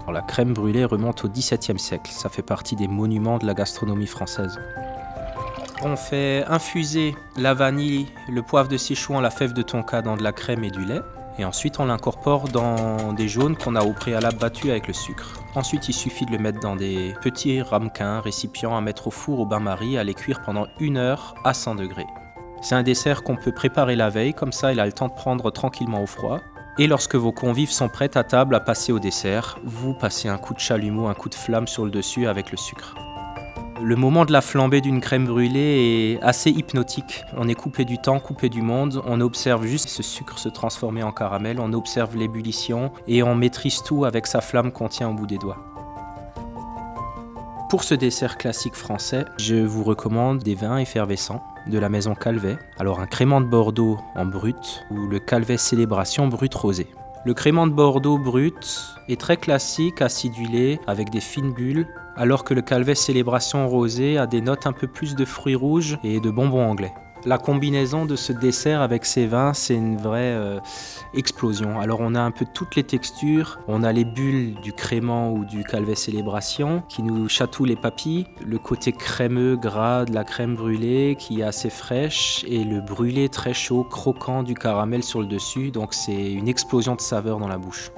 Alors, la crème brûlée remonte au XVIIe siècle. Ça fait partie des monuments de la gastronomie française. On fait infuser la vanille, le poivre de Sichuan, la fève de tonka dans de la crème et du lait. Et ensuite, on l'incorpore dans des jaunes qu'on a au préalable battus avec le sucre. Ensuite, il suffit de le mettre dans des petits ramequins, récipients à mettre au four au bain-marie, à les cuire pendant 1 heure à 100 degrés. C'est un dessert qu'on peut préparer la veille, comme ça il a le temps de prendre tranquillement au froid. Et lorsque vos convives sont prêts à table à passer au dessert, vous passez un coup de chalumeau, un coup de flamme sur le dessus avec le sucre. Le moment de la flambée d'une crème brûlée est assez hypnotique. On est coupé du temps, coupé du monde, on observe juste ce sucre se transformer en caramel, on observe l'ébullition et on maîtrise tout avec sa flamme qu'on tient au bout des doigts. Pour ce dessert classique français, je vous recommande des vins effervescents de la maison Calvet. Alors un crément de Bordeaux en brut ou le Calvet Célébration brut rosé. Le crément de Bordeaux brut est très classique, acidulé, avec des fines bulles, alors que le Calvet Célébration rosé a des notes un peu plus de fruits rouges et de bonbons anglais. La combinaison de ce dessert avec ces vins, c'est une vraie explosion. Alors on a un peu toutes les textures, on a les bulles du crément ou du Calvet Célébration qui nous chatouillent les papilles, le côté crémeux, gras de la crème brûlée qui est assez fraîche et le brûlé très chaud, croquant du caramel sur le dessus, donc c'est une explosion de saveurs dans la bouche.